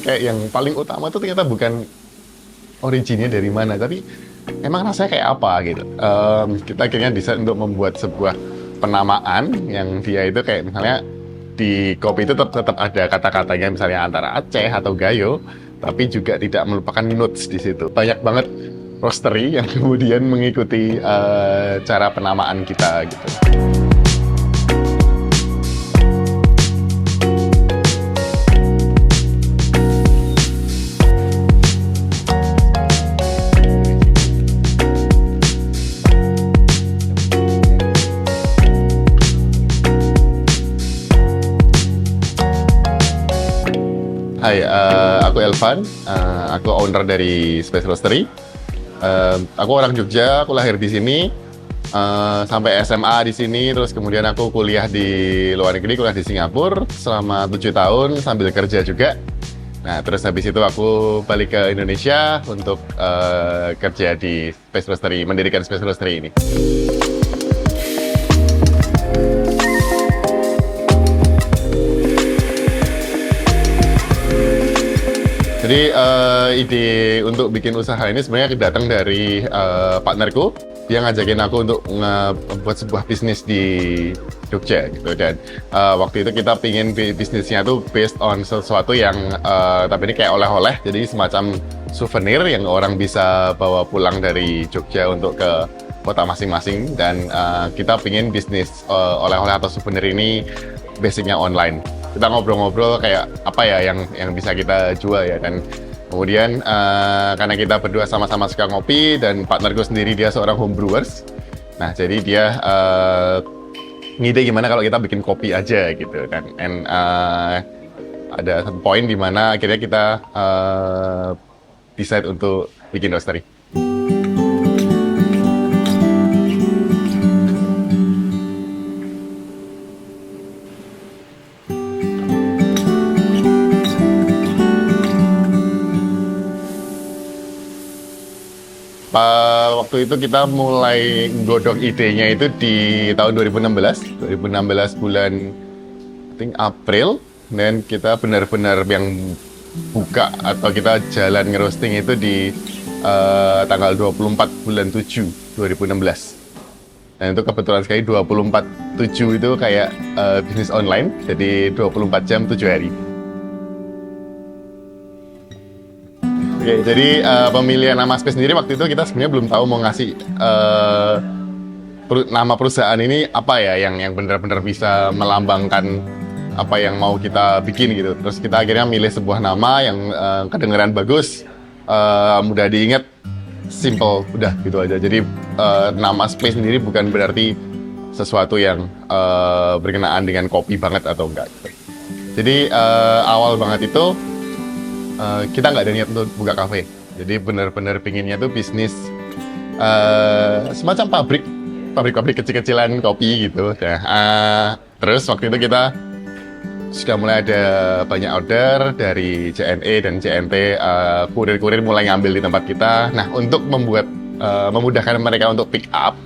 kayak yang paling utama tuh ternyata bukan originnya dari mana, tapi emang rasanya kayak apa gitu. Kita akhirnya bisa untuk membuat sebuah penamaan yang dia itu kayak misalnya di kopi itu tetap ada kata-katanya misalnya antara Aceh atau Gayo, tapi juga tidak melupakan notes di situ. Banyak banget roastery yang kemudian mengikuti cara penamaan kita gitu. Hai, aku Elvan, aku owner dari Space Roastery. Aku orang Jogja, aku lahir di sini, sampai SMA di sini, terus kemudian aku kuliah di luar negeri, kuliah di Singapura selama 7 tahun sambil kerja juga. Nah, terus habis itu aku balik ke Indonesia untuk kerja di Space Roastery, mendirikan Space Roastery ini. Jadi ide untuk bikin usaha ini sebenarnya datang dari partnerku. Dia ngajakin aku untuk membuat sebuah bisnis di Jogja gitu, dan waktu itu kita pingin bisnisnya tuh based on sesuatu yang tapi ini kayak oleh-oleh, jadi semacam souvenir yang orang bisa bawa pulang dari Jogja untuk ke kota masing-masing, dan kita pingin bisnis oleh-oleh atau souvenir ini basicnya online. Kita ngobrol-ngobrol kayak apa ya yang bisa kita jual ya, dan kemudian karena kita berdua sama-sama suka ngopi dan partnerku sendiri dia seorang homebrewers, nah jadi dia ngide gimana kalau kita bikin kopi aja gitu kan, and ada satu poin di mana akhirnya kita decide untuk bikin roastery. Waktu itu kita mulai godok idenya itu di tahun 2016 bulan I think April, dan kita benar-benar yang buka atau kita jalan ngerosting itu di tanggal 24 bulan 7 2016. Dan itu kebetulan sekali 24/7 itu kayak bisnis online, jadi 24 jam 7 hari. Oke, jadi pemilihan nama Space sendiri waktu itu kita sebenarnya belum tahu mau ngasih nama perusahaan ini apa ya yang benar-benar bisa melambangkan apa yang mau kita bikin gitu. Terus kita akhirnya milih sebuah nama yang kedengeran bagus, mudah diingat, simple, udah gitu aja. Jadi nama Space sendiri bukan berarti sesuatu yang berkenaan dengan kopi banget atau enggak gitu. Jadi awal banget itu kita nggak ada niat untuk buka kafe, jadi benar-benar pinginnya tuh bisnis semacam pabrik kecil-kecilan kopi gitu. Nah, terus waktu itu kita sudah mulai ada banyak order dari JNE dan JNT, kurir-kurir mulai ngambil di tempat kita. Nah, untuk memudahkan mereka untuk pick up,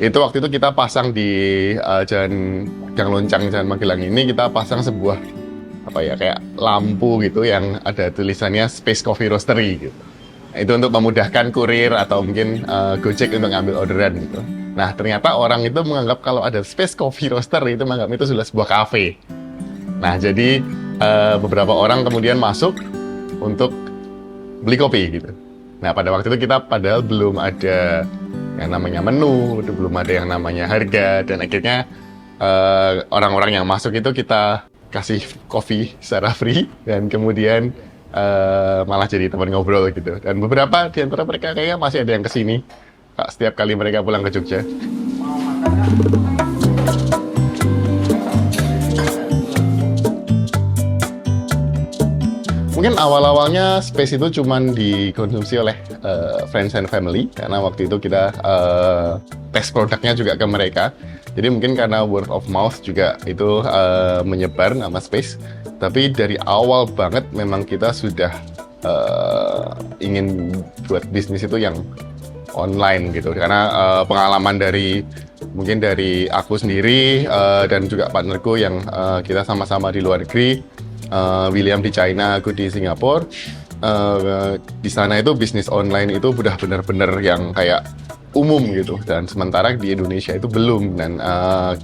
itu waktu itu kita pasang di Jalan Gang Loncang, Jalan Magelang ini, kita pasang sebuah apa ya kayak lampu gitu yang ada tulisannya Space Coffee Roastery gitu. Nah, itu untuk memudahkan kurir atau mungkin Gojek untuk ngambil orderan gitu. Nah, ternyata orang itu menganggap kalau ada Space Coffee Roastery itu menganggap itu sudah sebuah kafe. Nah, jadi beberapa orang kemudian masuk untuk beli kopi gitu. Nah, pada waktu itu kita padahal belum ada yang namanya menu, belum ada yang namanya harga, dan akhirnya orang-orang yang masuk itu kita kasih kopi secara free, dan kemudian malah jadi teman ngobrol gitu. Dan beberapa di antara mereka kayaknya masih ada yang kesini setiap kali mereka pulang ke Jogja. Mungkin awal-awalnya Space itu cuman dikonsumsi oleh friends and family, karena waktu itu kita tes produknya juga ke mereka. Jadi mungkin karena word of mouth juga itu menyebar nama Space. Tapi dari awal banget memang kita sudah ingin buat bisnis itu yang online gitu. Karena pengalaman mungkin dari aku sendiri dan juga partnerku yang kita sama-sama di luar negeri, William di China, aku di Singapura. Di sana itu bisnis online itu udah benar-benar yang kayak umum gitu, dan sementara di Indonesia itu belum, dan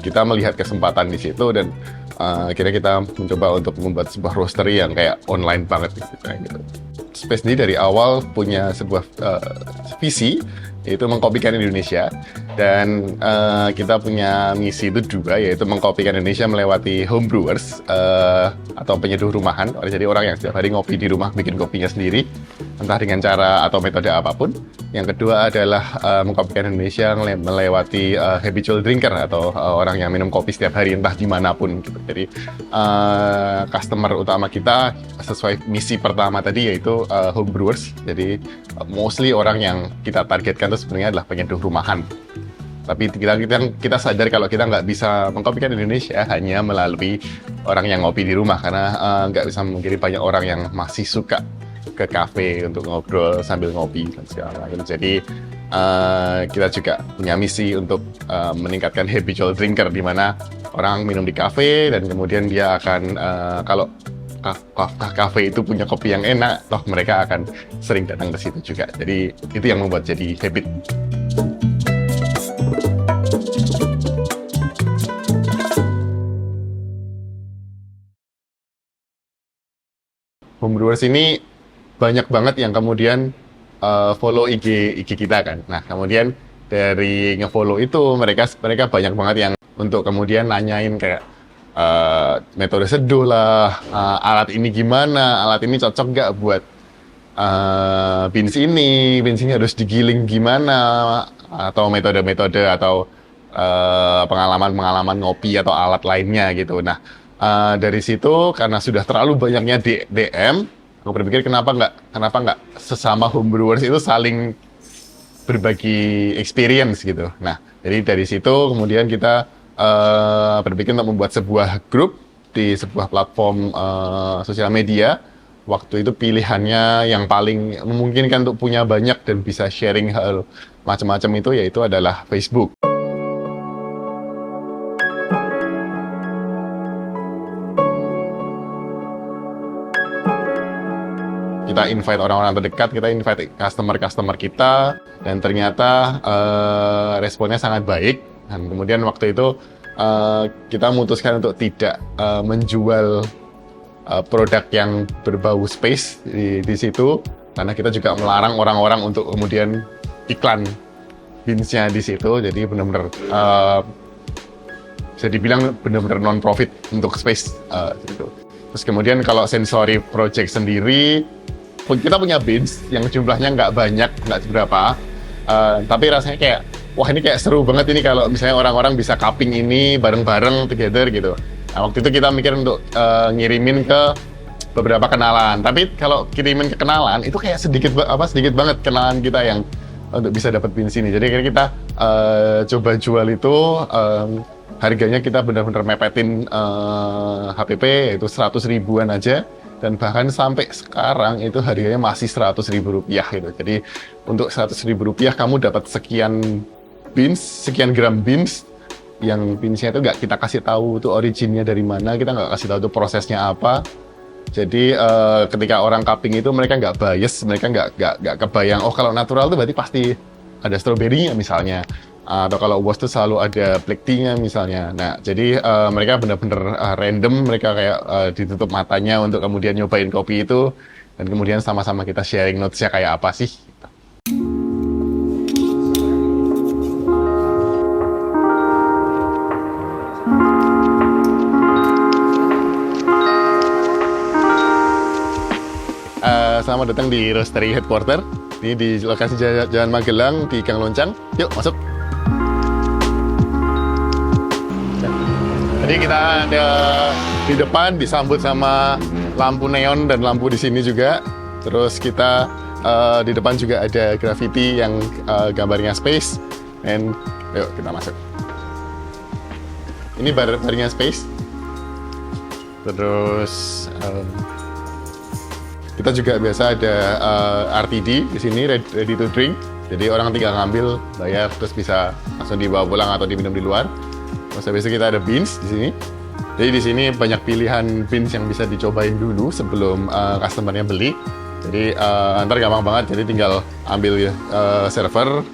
kita melihat kesempatan di situ, dan akhirnya kita mencoba untuk membuat sebuah roastery yang kayak online banget gitu, kayak gitu. Space ini dari awal punya sebuah visi, yaitu mengkopikan Indonesia, dan kita punya misi itu juga, yaitu mengkopikan Indonesia melewati homebrewers atau penyeduh rumahan. Jadi orang yang setiap hari ngopi di rumah, bikin kopinya sendiri, entah dengan cara atau metode apapun. Yang kedua adalah mengkopikan Indonesia melewati habitual drinker atau orang yang minum kopi setiap hari entah dimanapun gitu. Jadi customer utama kita sesuai misi pertama tadi, yaitu homebrewers. Jadi mostly orang yang kita targetkan itu sebenarnya adalah penyeduh rumahan. Tapi kita sadar kalau kita nggak bisa mengkopikan Indonesia hanya melalui orang yang ngopi di rumah, karena nggak bisa memungkiri banyak orang yang masih suka ke kafe untuk ngobrol sambil ngopi dan segala macam. Jadi kita juga punya misi untuk meningkatkan habitual drinker, di mana orang minum di kafe dan kemudian dia akan kalau kafe itu punya kopi yang enak, toh mereka akan sering datang ke situ juga. Jadi itu yang membuat jadi habit. Homebrewers ini banyak banget yang kemudian follow IG kita kan. Nah, kemudian dari nge-follow itu mereka banyak banget yang untuk kemudian nanyain kayak metode seduh lah, alat ini gimana, alat ini cocok nggak buat beans ini harus digiling gimana, atau metode-metode atau pengalaman ngopi atau alat lainnya gitu. Nah, dari situ karena sudah terlalu banyaknya DM, aku berpikir kenapa nggak sesama homebrewers itu saling berbagi experience gitu. Nah, jadi dari situ kemudian kita berpikir untuk membuat sebuah grup di sebuah platform sosial media. Waktu itu pilihannya yang paling memungkinkan untuk punya banyak dan bisa sharing hal macam-macam itu yaitu adalah Facebook. Kita invite orang-orang terdekat, kita invite customer kita, dan ternyata responnya sangat baik. Dan kemudian waktu itu kita memutuskan untuk tidak menjual produk yang berbau space di situ, karena kita juga melarang orang-orang untuk kemudian iklan beans-nya di situ. Jadi benar-benar bisa dibilang benar-benar non-profit untuk space gitu. Terus kemudian kalau Sensory Project sendiri, kita punya beans yang jumlahnya nggak banyak, nggak seberapa, tapi rasanya kayak, wah ini kayak seru banget ini kalau misalnya orang-orang bisa cupping ini bareng-bareng together gitu. Nah, waktu itu kita mikir untuk ngirimin ke beberapa kenalan, tapi kalau kirimin ke kenalan itu kayak sedikit banget kenalan kita yang untuk bisa dapat beans ini. Jadi akhirnya kita coba jual itu, harganya kita benar-benar mepetin HPP, yaitu 100 ribuan aja. Dan bahkan sampai sekarang itu harganya masih 100 ribu rupiah gitu. Jadi untuk 100 ribu rupiah kamu dapat sekian gram beans, yang beansnya itu nggak kita kasih tahu itu originnya dari mana, kita nggak kasih tahu itu prosesnya apa. Jadi ketika orang cupping itu mereka nggak bias, mereka nggak kebayang, oh kalau natural itu berarti pasti ada stroberinya misalnya, atau kalau was itu selalu ada black tea-nya misalnya. Nah, jadi mereka benar-benar random, mereka kayak ditutup matanya untuk kemudian nyobain kopi itu, dan kemudian sama-sama kita sharing notes-nya kayak apa sih. Selamat datang di Roastery Headquarter. Ini di lokasi Jalan Magelang di Gang Loncang. Yuk, masuk. Jadi kita ada di depan disambut sama lampu neon dan lampu di sini juga. Terus kita di depan juga ada graffiti yang gambarnya space. Dan yuk kita masuk. Ini barnya space. Terus kita juga biasa ada RTD di sini, ready to drink. Jadi orang tinggal ngambil, bayar, terus bisa langsung dibawa pulang atau diminum di luar. Terus habis itu kita ada beans di sini. Jadi di sini banyak pilihan beans yang bisa dicobain dulu sebelum customernya beli. Jadi ntar gampang banget, jadi tinggal ambil server,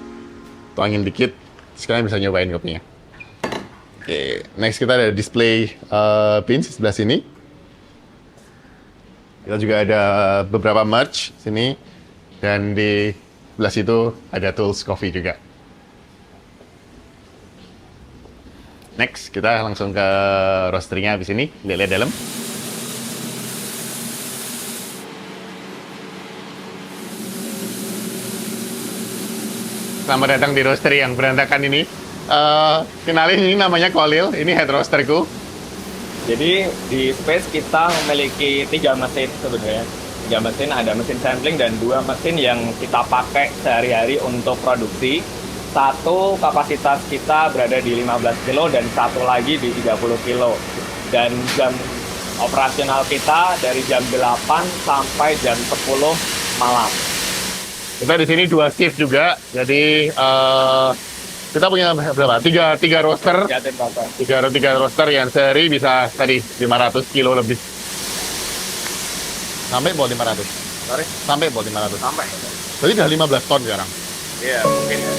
tuangin dikit, sekalian bisa nyobain kopinya. Oke, next kita ada display beans sebelah sini. Kita juga ada beberapa merch sini, dan di sebelah situ ada tools coffee juga. Next, kita langsung ke roastery-nya di sini, lihat-lihat dalam. Selamat datang di roastery yang berantakan ini. Kenalin, ini namanya Kolil, ini head roasterku. Jadi di Space kita memiliki 3 mesin sebenarnya. 3 mesin, ada mesin sampling dan 2 mesin yang kita pakai sehari-hari untuk produksi. Satu kapasitas kita berada di 15 kilo dan satu lagi di 30 kilo. Dan jam operasional kita dari jam 8 sampai jam 10 malam. Kita di sini 2 shift juga, jadi kita punya berapa? Tiga roaster. Tiga roaster yang sehari bisa tadi 500 kilo lebih. Sampai bawa 500. Sorry? Sampai bawa 500. Sampai. Jadi udah 15 ton sekarang. Iya, mungkin ya.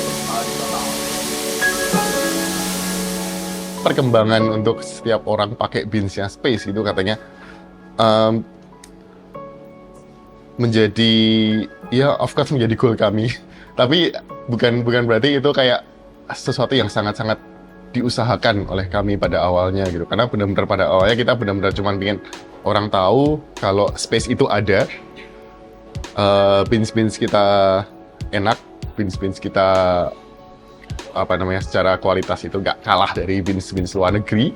Perkembangan untuk setiap orang pakai beansnya Space itu katanya menjadi, ya of course menjadi goal kami. Tapi bukan berarti itu kayak sesuatu yang sangat-sangat diusahakan oleh kami pada awalnya gitu. Karena benar-benar pada awalnya kita benar-benar cuma ingin orang tahu kalau Space itu ada, beans kita enak, beans kita secara kualitas itu nggak kalah dari beans luar negeri.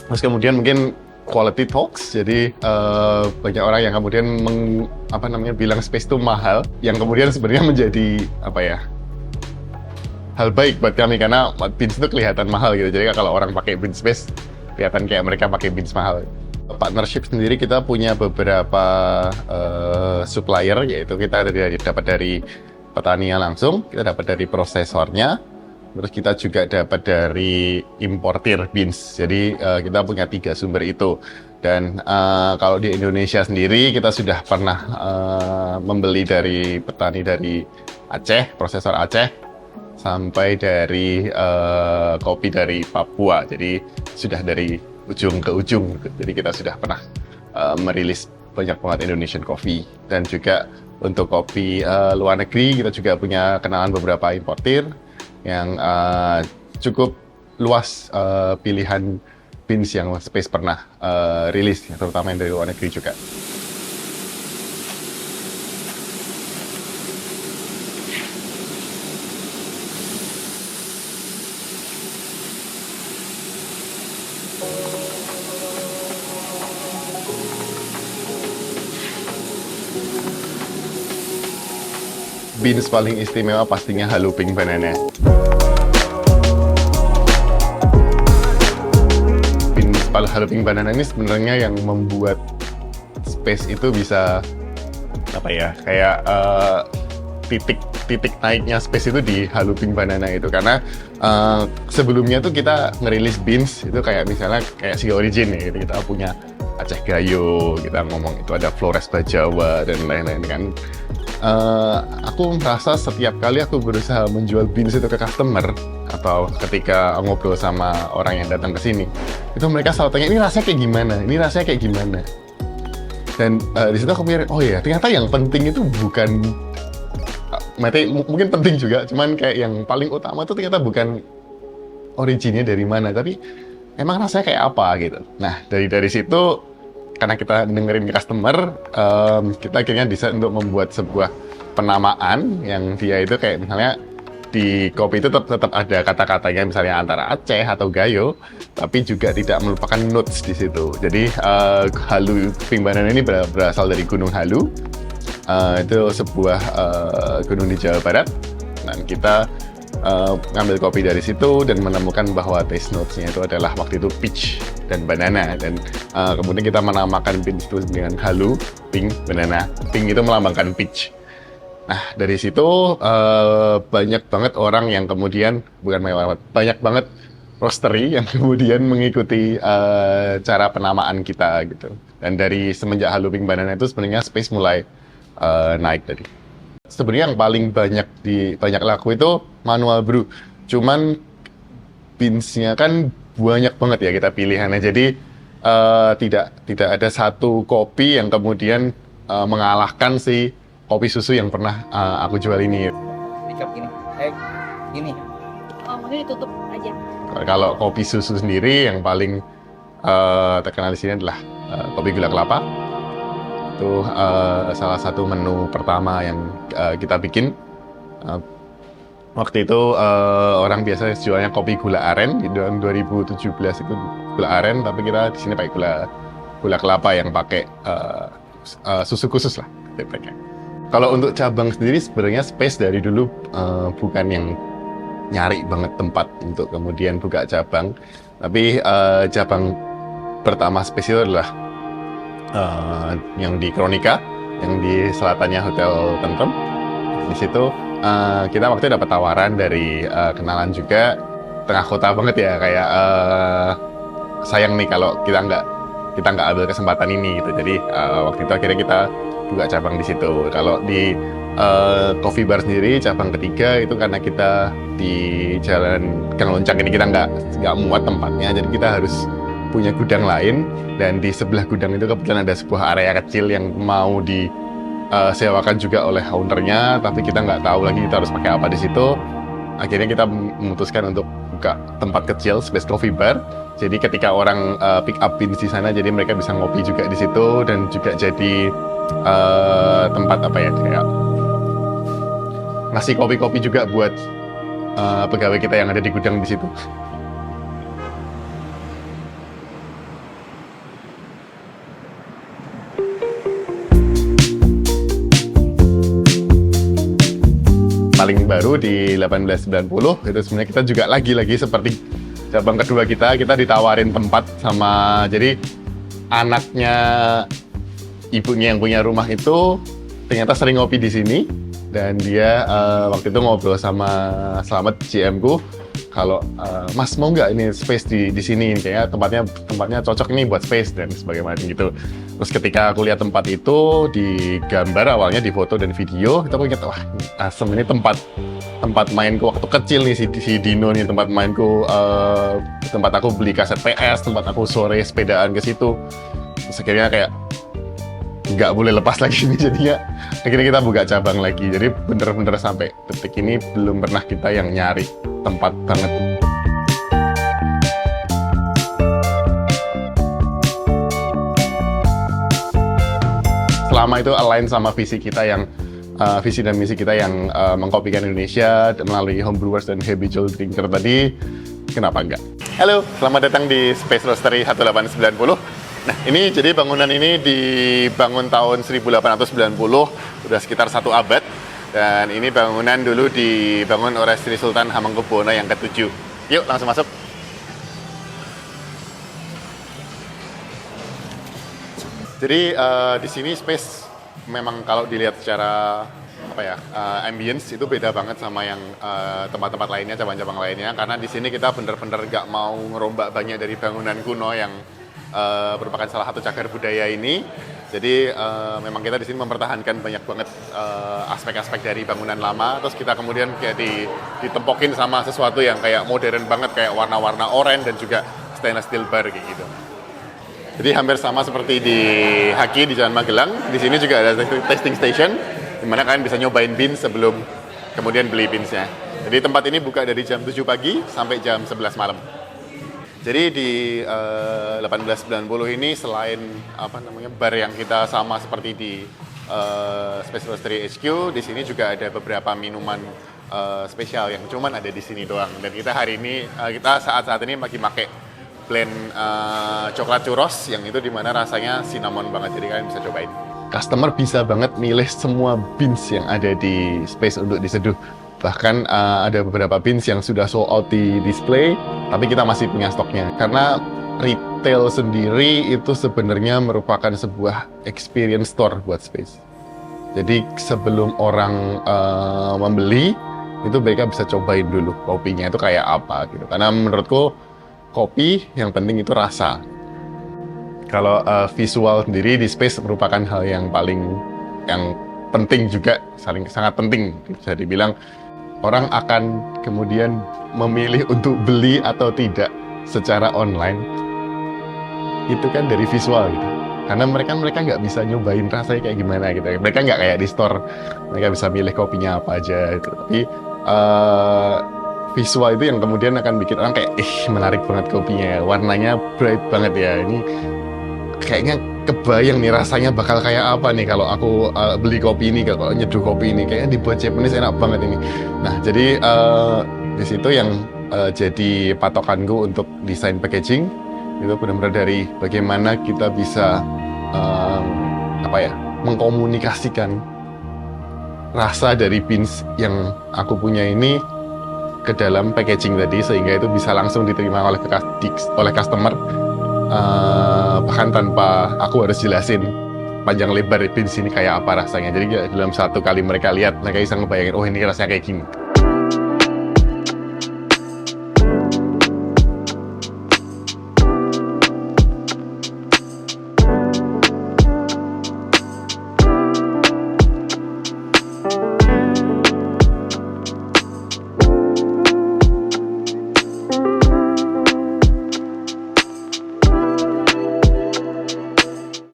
Terus kemudian mungkin quality talks, jadi banyak orang yang kemudian bilang Space itu mahal, yang kemudian sebenarnya menjadi hal baik buat kami, karena beans itu kelihatan mahal gitu. Jadi kalau orang pakai beans Space, kelihatan kayak mereka pakai beans mahal. Partnership sendiri kita punya beberapa supplier, yaitu kita dapat dari petaninya langsung, kita dapat dari prosesornya, terus kita juga dapat dari importir beans. Jadi kita punya 3 sumber itu. Dan kalau di Indonesia sendiri kita sudah pernah membeli dari petani dari Aceh, prosesor Aceh, sampai dari kopi dari Papua. Jadi sudah dari ujung ke ujung. Jadi kita sudah pernah merilis banyak banget Indonesian coffee. Dan juga untuk kopi luar negeri kita juga punya kenalan beberapa importir yang cukup luas pilihan beans yang Space pernah rilis, terutama yang dari luar negeri juga. Beans paling istimewa pastinya Halu Pink Banana. Beans Halu Pink Banana ini sebenarnya yang membuat Space itu bisa kayak titik naiknya Space itu di Halu Pink Banana itu, karena sebelumnya tuh kita ngerilis beans itu kayak misalnya kayak si Origin ya, gitu. Kita punya Aceh Gayo, kita ngomong itu ada Flores Bajawa dan lain-lain kan. Aku merasa setiap kali aku berusaha menjual beans itu ke customer atau ketika ngobrol sama orang yang datang ke sini, itu mereka selalu tanya, ini rasanya kayak gimana, ini rasanya kayak gimana. Dan di situ aku mikir, oh ya ternyata yang penting itu bukan, mungkin penting juga, cuman kayak yang paling utama itu ternyata bukan originnya dari mana, tapi emang rasanya kayak apa gitu. Nah dari situ, karena kita dengerin customer, kita akhirnya bisa untuk membuat sebuah penamaan yang dia itu kayak misalnya di kopi itu tetap ada kata-katanya misalnya antara Aceh atau Gayo, tapi juga tidak melupakan notes di situ. Jadi Halu Pink Banana ini berasal dari Gunung Halu, itu sebuah gunung di Jawa Barat, dan kita ngambil kopi dari situ dan menemukan bahwa taste notes-nya itu adalah waktu itu peach dan banana, dan kemudian kita menamakan beans itu dengan Halu Pink Banana. Pink itu melambangkan peach. Nah dari situ banyak banget orang yang kemudian banyak banget roastery yang kemudian mengikuti cara penamaan kita gitu. Dan dari semenjak Halo Pink Banana itu sebenarnya Space mulai naik tadi. Sebenarnya yang paling banyak laku itu manual brew. Cuman beans-nya kan banyak banget ya kita pilihannya. Jadi tidak ada satu kopi yang kemudian mengalahkan si kopi susu yang pernah aku jual ini. Di cup gini. Gini. Oh, mungkin ditutup aja. Kalau kopi susu sendiri yang paling terkenal di sini adalah kopi gula kelapa. Itu salah satu menu pertama yang kita bikin. Waktu itu orang biasa jualnya kopi gula aren di tahun 2017 itu gula aren, tapi kita di sini pakai gula kelapa yang pakai susu khusus lah. Kalau untuk cabang sendiri sebenarnya Space dari dulu bukan yang nyari banget tempat untuk kemudian buka cabang, tapi cabang pertama Space itu adalah yang di Kronika, yang di selatannya Hotel Tentrem. Di situ kita waktu itu dapat tawaran dari kenalan juga, tengah kota banget ya, kayak sayang nih kalau kita nggak ambil kesempatan ini gitu. Jadi waktu itu akhirnya kita buka cabang di situ. Kalau di Coffee Bar sendiri cabang ketiga itu karena kita di Jalan Gang Loncang ini kita nggak muat tempatnya, jadi kita harus punya gudang lain, dan di sebelah gudang itu kebetulan ada sebuah area kecil yang mau disewakan juga oleh ownernya, tapi kita nggak tahu lagi kita harus pakai apa di situ. Akhirnya kita memutuskan untuk buka tempat kecil, Space Coffee Bar. Jadi ketika orang pick up beans di sana, jadi mereka bisa ngopi juga di situ, dan juga jadi tempat apa ya, kayak ngasih kopi-kopi juga buat pegawai kita yang ada di gudang di situ. Paling baru di 1890 itu sebenarnya kita juga lagi-lagi seperti cabang kedua kita ditawarin tempat sama, jadi anaknya ibunya yang punya rumah itu ternyata sering ngopi di sini, dan dia waktu itu ngobrol sama Slamet GM ku, kalau Mas mau nggak ini Space di sini, kayaknya tempatnya cocok ini buat Space dan sebagainya gitu. Terus ketika aku lihat tempat itu di gambar awalnya, di foto dan video, itu aku ingat, wah asem, ini tempat mainku waktu kecil nih, si Dino nih tempat mainku, tempat aku beli kaset PS, tempat aku sore sepedaan ke situ. Terus akhirnya kayak nggak boleh lepas lagi nih, jadinya akhirnya kita buka cabang lagi. Jadi bener-bener sampai detik ini belum pernah kita yang nyari tempat banget. Selama itu align sama visi kita yang visi dan misi kita yang mengkopikan Indonesia melalui homebrewers dan habitual drinker tadi, kenapa enggak? Halo, selamat datang di Space Roastery 1890. Nah, ini jadi bangunan ini dibangun tahun 1890, udah sekitar 1 abad. Dan ini bangunan dulu dibangun oleh Sri Sultan Hamengkubuwono yang ke-7. Yuk, langsung masuk. Jadi di sini Space memang kalau dilihat secara ambience itu beda banget sama yang tempat-tempat lainnya, cabang-cabang lainnya, karena di sini kita bener-bener nggak mau ngerombak banyak dari bangunan kuno yang merupakan salah satu cagar budaya ini. Jadi memang kita di sini mempertahankan banyak banget aspek-aspek dari bangunan lama, terus kita kemudian kayak ditempokin sama sesuatu yang kayak modern banget, kayak warna-warna oranye dan juga stainless steel bar kayak gitu. Jadi hampir sama seperti di Haki di Jalan Magelang, di sini juga ada testing station, di mana kalian bisa nyobain beans sebelum kemudian beli beansnya. Jadi tempat ini buka dari jam 7 pagi sampai jam 11 malam. Jadi di 1890 ini selain bar yang kita sama seperti di Space Roastery HQ, di sini juga ada beberapa minuman spesial yang cuman ada di sini doang. Dan kita hari ini saat ini lagi pakai blend coklat churros yang itu dimana rasanya cinnamon banget, jadi kalian bisa cobain. Customer bisa banget milih semua beans yang ada di Space untuk diseduh. Bahkan ada beberapa beans yang sudah sold out di display, tapi kita masih punya stoknya. Karena retail sendiri itu sebenarnya merupakan sebuah experience store buat Space. Jadi sebelum orang membeli, itu mereka bisa cobain dulu kopinya itu kayak apa gitu. Karena menurutku kopi, yang penting itu rasa. Kalau visual sendiri di Space merupakan hal yang penting juga, sangat penting. Bisa dibilang orang akan kemudian memilih untuk beli atau tidak secara online. Itu kan dari visual gitu. Karena mereka nggak bisa nyobain rasanya kayak gimana gitu. Mereka nggak kayak di store, mereka bisa milih kopinya apa aja gitu. Tapi visual itu yang kemudian akan bikin orang kayak, menarik banget kopinya, warnanya bright banget ya. Ini kayaknya kebayang nih rasanya bakal kayak apa nih kalau aku beli kopi ini, kalau nyeduh kopi ini, kayaknya dibuat Japanese enak banget ini. Nah, jadi di situ yang jadi patokanku untuk desain packaging itu benar-benar dari bagaimana kita bisa mengkomunikasikan rasa dari beans yang aku punya ini ke dalam packaging tadi, sehingga itu bisa langsung diterima oleh customer, bahkan tanpa aku harus jelasin panjang lebar beans ini kayak apa rasanya. Jadi dalam satu kali mereka lihat, mereka bisa ngebayangin, oh ini rasanya kayak gini.